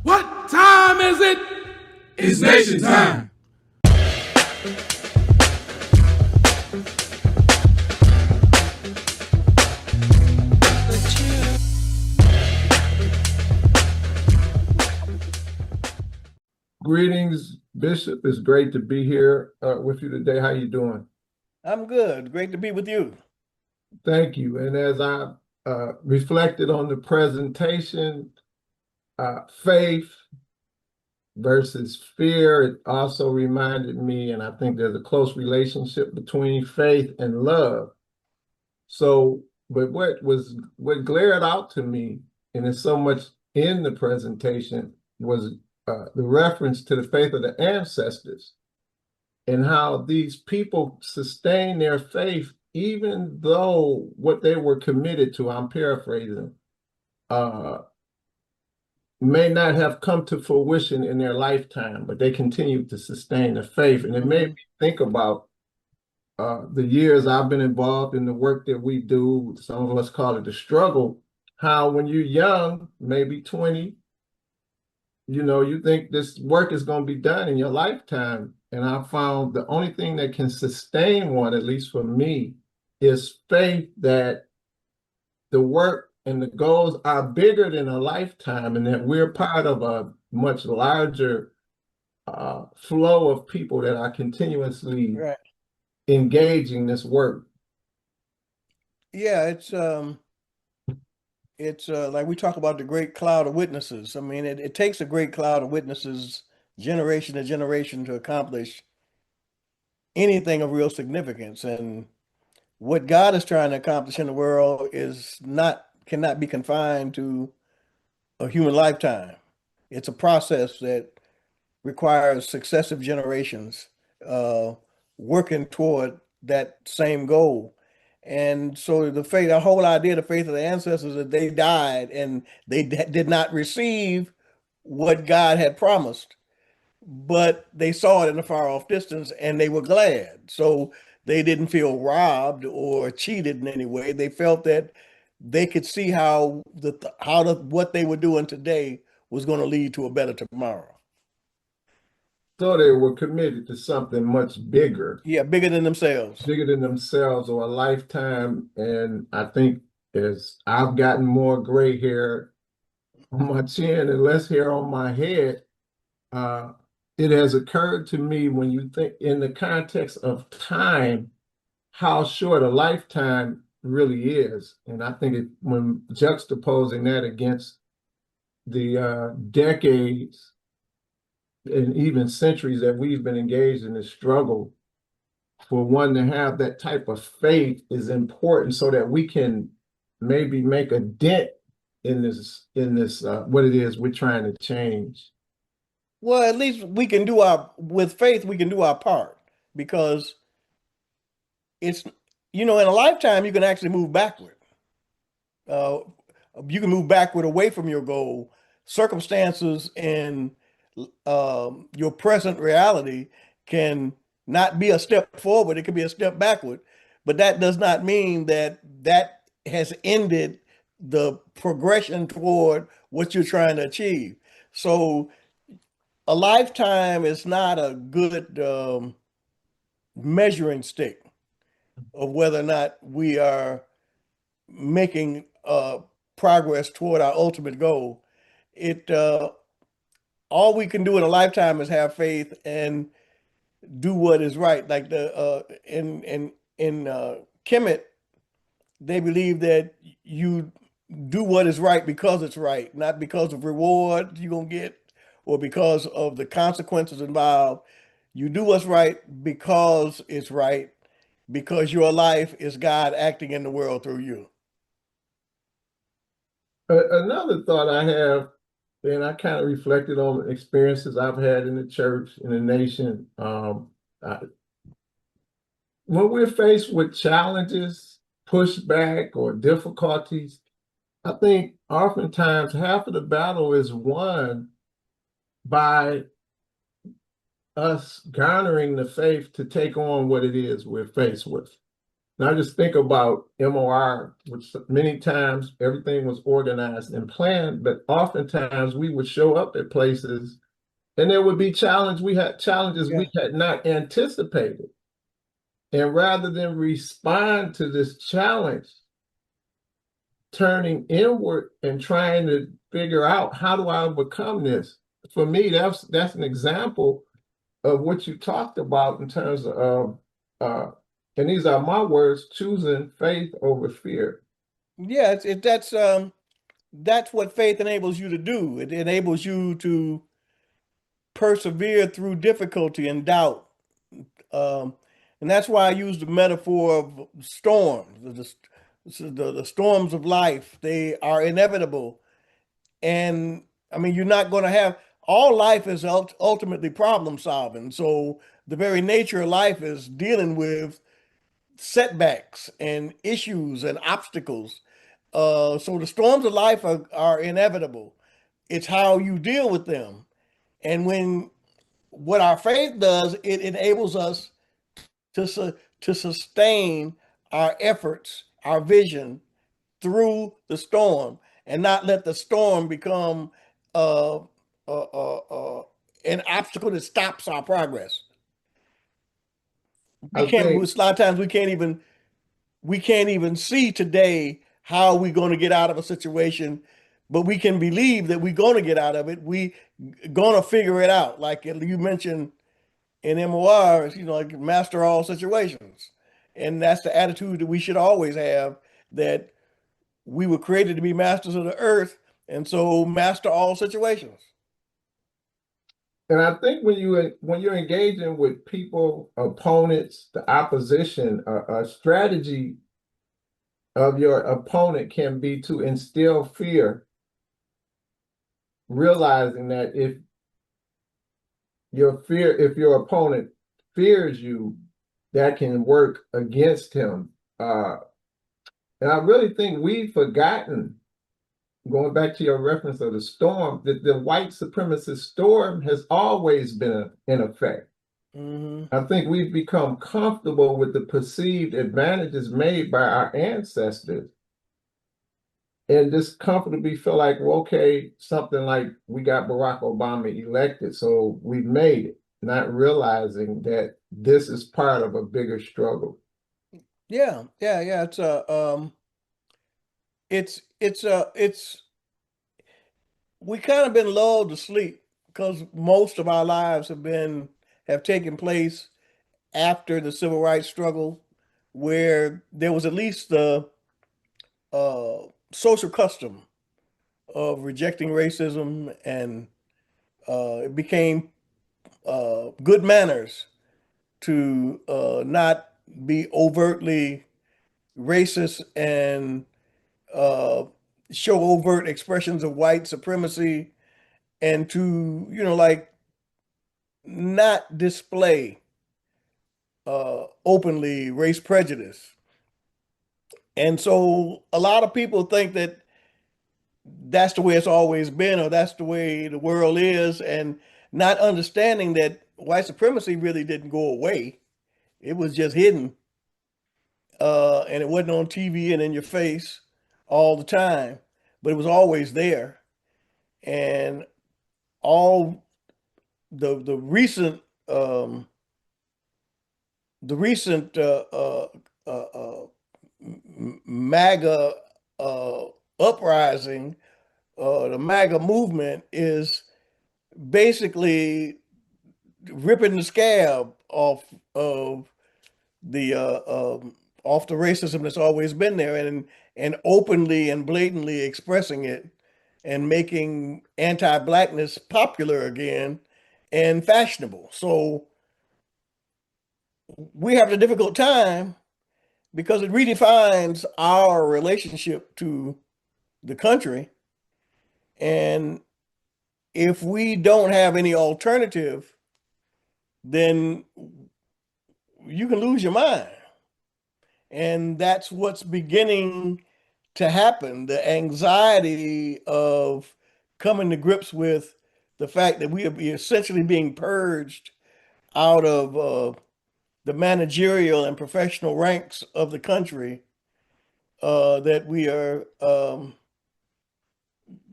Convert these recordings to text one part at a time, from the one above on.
What time is it? It's nation time. Greetings, Bishop. It's great to be here with you today. How you doing? I'm good. Great to be with you. Thank you. And as I reflected on the presentation, faith versus fear, it also reminded me, and I think there's a close relationship between faith and love. So, but what glared out to me, and it's so much in the presentation, was the reference to the faith of the ancestors and how these people sustain their faith even though what they were committed to, I'm paraphrasing, may not have come to fruition in their lifetime, but they continued to sustain the faith. And it made me think about the years I've been involved in the work that we do. Some of us call it the struggle. How when you're young, maybe 20, you think this work is going to be done in your lifetime. And I found the only thing that can sustain one, at least for me, is faith that the work and the goals are bigger than a lifetime and that we're part of a much larger flow of people that are continuously engaging this work. Yeah, it's like we talk about the great cloud of witnesses. I mean, it takes a great cloud of witnesses, generation to generation, to accomplish anything of real significance. And what God is trying to accomplish in the world cannot be confined to a human lifetime. It's a process that requires successive generations uh, working toward that same goal. And so the whole idea, the faith of the ancestors, that they died and they did not receive what God had promised, but they saw it in a far off distance and they were glad. So they didn't feel robbed or cheated in any way. They felt that they could see what they were doing today was going to lead to a better tomorrow. So they were committed to something much bigger, Yeah, bigger than themselves. bigger than themselves or a lifetime. And I think as I've gotten more gray hair on my chin and less hair on my head, uh, it has occurred to me when you think in the context of time, how short a lifetime really is. And I think when juxtaposing that against the decades and even centuries that we've been engaged in this struggle, for one to have that type of faith is important so that we can maybe make a dent in this what it is we're trying to change. Well, at least with faith, we can do our part because it's, in a lifetime, you can actually move backward. Uh, you can move backward away from your goal. Circumstances and your present reality can not be a step forward, it could be a step backward. But that does not mean that has ended the progression toward what you're trying to achieve. So a lifetime is not a good measuring stick of whether or not we are making progress toward our ultimate goal. It All we can do in a lifetime is have faith and do what is right. Like in Kemet, they believe that you do what is right because it's right, not because of reward you're gonna get or because of the consequences involved. You do what's right because it's right, because your life is God acting in the world through you. Another thought I have, and I kind of reflected on experiences I've had in the church, in the nation. When we're faced with challenges, pushback, or difficulties, I think oftentimes half of the battle is won by us garnering the faith to take on what it is we're faced with. And I just think about MOR, which many times everything was organized and planned, but oftentimes we would show up at places and there would be challenges Yeah. we had not anticipated. And rather than respond to this challenge, turning inward and trying to figure out how do I overcome this? For me, that's an example of what you talked about in terms of and these are my words, choosing faith over fear. Yeah, that's what faith enables you to do. It enables you to persevere through difficulty and doubt. Um, and that's why I use the metaphor of storms. The storms of life, they are inevitable. And I mean, you're not going to have all life is ultimately problem solving. So the very nature of life is dealing with setbacks and issues and obstacles. So the storms of life are inevitable. It's how you deal with them. And when what our faith does, it enables us to sustain our efforts, our vision through the storm, and not let the storm become uh, an obstacle that stops our progress. We I can't. A think, lot of times we can't even see today how we're going to get out of a situation, but we can believe that we're going to get out of it. We going to figure it out. Like you mentioned in MORs, like master all situations. And that's the attitude that we should always have, that we were created to be masters of the earth, and so master all situations. and I think when you're engaging with people, opponents, the opposition, a strategy of your opponent can be to instill fear, realizing that if your opponent fears you, that can work against him. And I really think we've forgotten, going back to your reference of the storm, that the white supremacist storm has always been in effect. Hmm. I think we've become comfortable with the perceived advantages made by our ancestors and just comfortably feel like, well, okay, something like we got Barack Obama elected, so we've made it, not realizing that this is part of a bigger struggle. Yeah, yeah, yeah. It's we kind of been lulled to sleep because most of our lives have taken place after the civil rights struggle, where there was at least the uh, social custom of rejecting racism, and it became good manners to not be overtly racist and uh, show overt expressions of white supremacy, and to like not display openly race prejudice. And so a lot of people think that that's the way it's always been, or that's the way the world is, and not understanding that white supremacy really didn't go away. It was just hidden, and it wasn't on TV and in your face all the time, but it was always there. And all the recent the recent uh, uh, MAGA uh, uprising, the MAGA movement is basically ripping the scab of the off the racism that's always been there, and openly and blatantly expressing it, and making anti-blackness popular again and fashionable. So we have a difficult time because it redefines our relationship to the country. And if we don't have any alternative, then you can lose your mind. And that's what's beginning to happen. The anxiety of coming to grips with the fact that we are essentially being purged out of the managerial and professional ranks of the country, that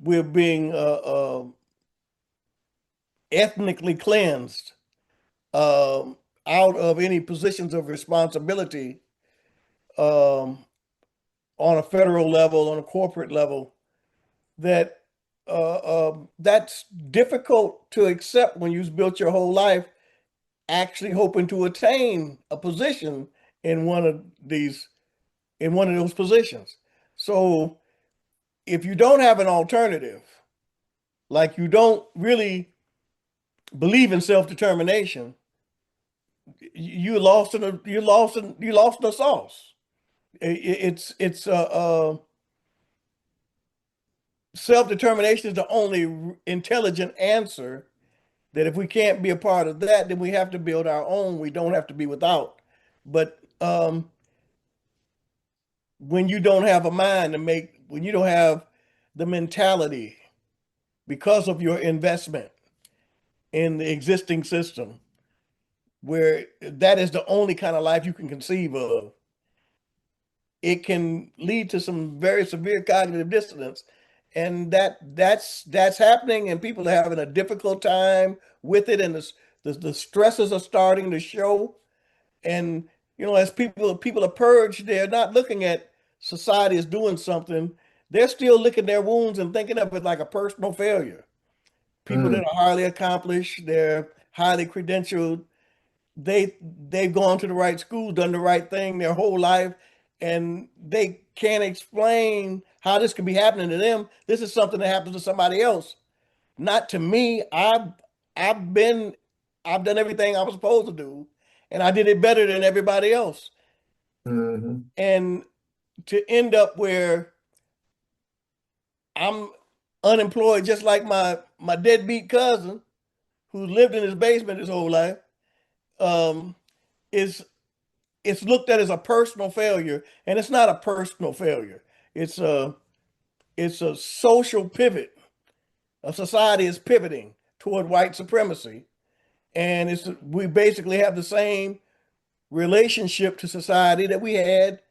we're being ethnically cleansed out of any positions of responsibility, um, on a federal level, on a corporate level, that that's difficult to accept when you've built your whole life actually hoping to attain a position in one of those positions. So if you don't have an alternative, like you don't really believe in self-determination, you lost the sauce. It's self-determination is the only intelligent answer, that if we can't be a part of that, then we have to build our own. We don't have to be without. But when you don't have a mind to make, when you don't have the mentality because of your investment in the existing system, where that is the only kind of life you can conceive of, it can lead to some very severe cognitive dissonance. And that's happening, and people are having a difficult time with it, and the stresses are starting to show. And as people are purged, they're not looking at society as doing something. They're still licking their wounds and thinking of it like a personal failure. People that Mm, are highly accomplished, they're highly credentialed, they've gone to the right school, done the right thing their whole life, and they can't explain how this could be happening to them. This is something that happens to somebody else, not to me. I've been I've done everything I was supposed to do, and I did it better than everybody else. mhm, And to end up where I'm unemployed, just like my deadbeat cousin who lived in his basement his whole life, um, is it's looked at as a personal failure, and it's not a personal failure. It's a it's a social pivot. A society is pivoting toward white supremacy, and we basically have the same relationship to society that we had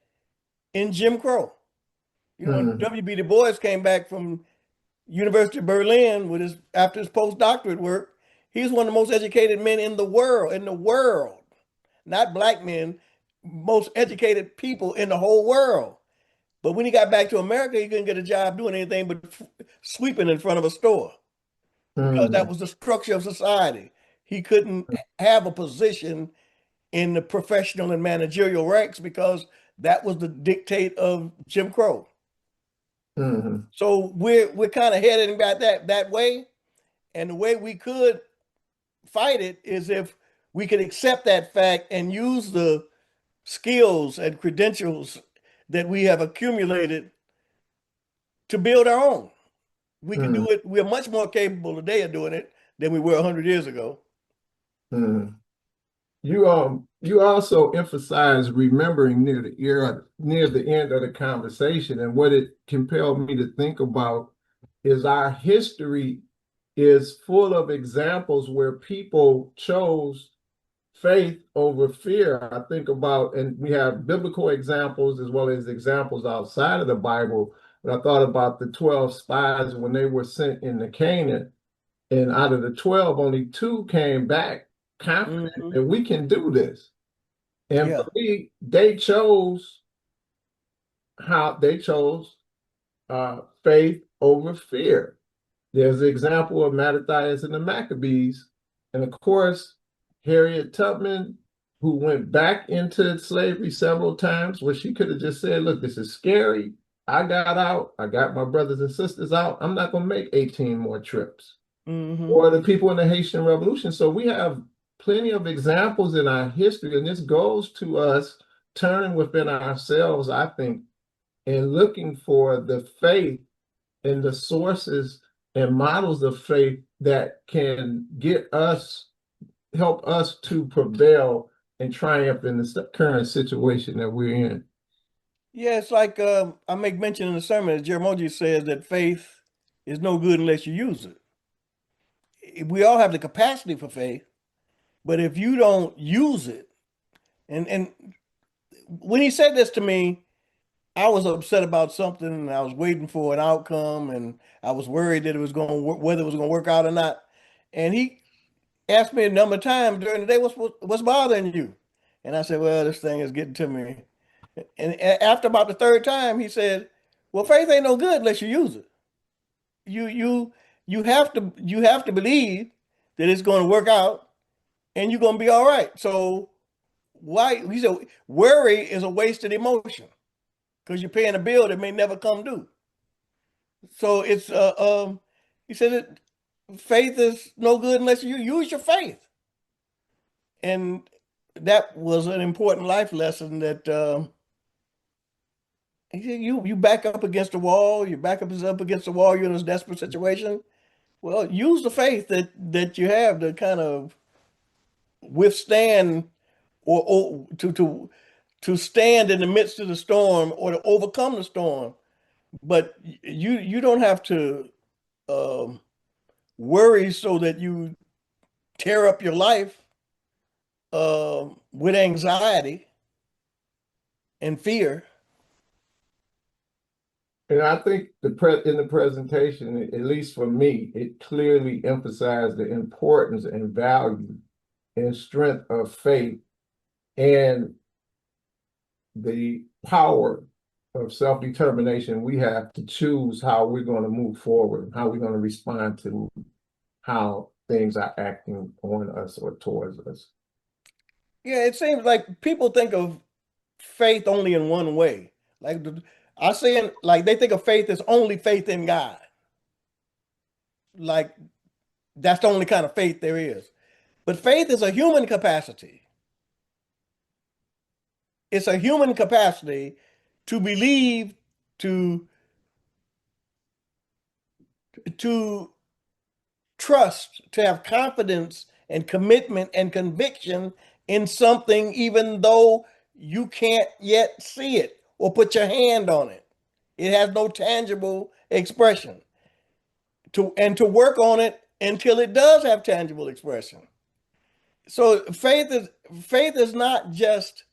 in Jim Crow. When mm, W.B. Du Bois came back from University of Berlin with his after his postdoctorate work, he's one of the most educated men in the world, not black men, most educated people in the whole world. But when he got back to America, he couldn't get a job doing anything but sweeping in front of a store, because that mm, was the structure of society. He couldn't have a position in the professional and managerial ranks because that was the dictate of Jim Crow. mhm, So we're kind of heading back that way, and the way we could fight it is if we could accept that fact and use the skills and credentials that we have accumulated to build our own. We can mm, do it. We're much more capable today of doing it than we were 100 years ago. mm. You also emphasize remembering near the end of the conversation, and what it compelled me to think about is our history is full of examples where people chose faith over fear. I think about, and we have biblical examples as well as examples outside of the Bible. But I thought about the 12 spies when they were sent into Canaan, and out of the 12, only two came back confident Hmm. that we can do this. And for Yeah. me, they chose faith over fear. There's the example of Mattathias and the Maccabees. And of course, Harriet Tubman, who went back into slavery several times, where she could have just said, look, this is scary. I got out. I got my brothers and sisters out. I'm not going to make 18 more trips. Hmm. Or the people in the Haitian Revolution. So we have plenty of examples in our history, and this goes to us turning within ourselves, I think, and looking for the faith and the sources and models of faith that can help us to prevail and triumph in the current situation that we're in. Yeah, it's like I make mention in the sermon that Jerimoji says that faith is no good unless you use it. We all have the capacity for faith, but if you don't use it, And when he said this to me, I was upset about something and I was waiting for an outcome and I was worried that it was going to whether it was going to work out or not. And he asked me a number of times during the day, what's bothering you? And I said, well, this thing is getting to me. And after about the third time, he said, well, faith ain't no good unless you use it. You you you have to believe that it's going to work out and you're going to be all right. So why he said worry is a wasted emotion because you're paying a bill that may never come due. So it's he said that faith is no good unless you use your faith. And that was an important life lesson that you back up against the wall, you back up against the wall, you're in this desperate situation. Well, use the faith that you have to kind of withstand or to stand in the midst of the storm or to overcome the storm. But you don't have to um, worry so that you tear up your life with anxiety and fear. And I think in the presentation, at least for me, it clearly emphasized the importance and value and strength of faith and the power of self-determination we have to choose how we're going to move forward, how we're going to respond to how things are acting on us or towards us. Yeah, it seems like people think of faith only in one way. Like I say, like they think of faith as only faith in God. Like that's the only kind of faith there is. But faith is a human capacity. It's a human capacity to believe, to to trust, to have confidence and commitment and conviction in something, even though you can't yet see it or put your hand on it. It has no tangible expression. To work on it until it does have tangible expression. So faith is not just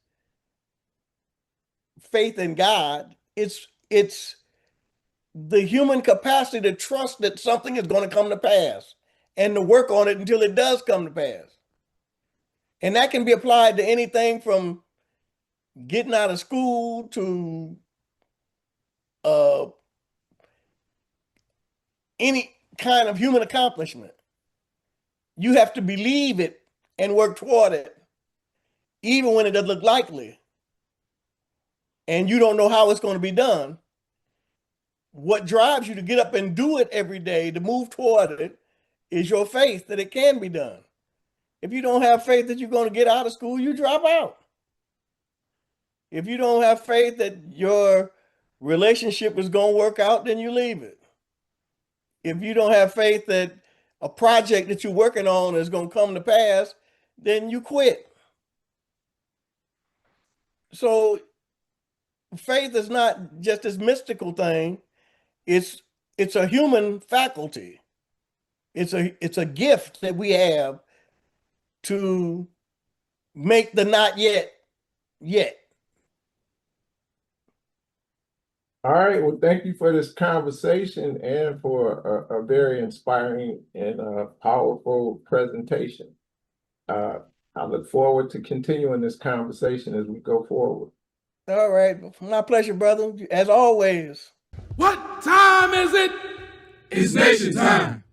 faith in God. It's the human capacity to trust that something is going to come to pass and to work on it until it does come to pass. And that can be applied to anything from getting out of school to uh, any kind of human accomplishment. You have to believe it and work toward it, even when it doesn't look likely. And you don't know how it's going to be done. What drives you to get up and do it every day, to move toward it, is your faith that it can be done. If you don't have faith that you're going to get out of school, you drop out. If you don't have faith that your relationship is going to work out, then you leave it. If you don't have faith that a project that you're working on is going to come to pass, then you quit. So faith is not just this mystical thing. It's a human faculty. It's a gift that we have to make the not yet yet. All right. Well, thank you for this conversation and for a very inspiring and powerful presentation. I look forward to continuing this conversation as we go forward. All right. My pleasure, brother. As always. What time is it? It's nation time.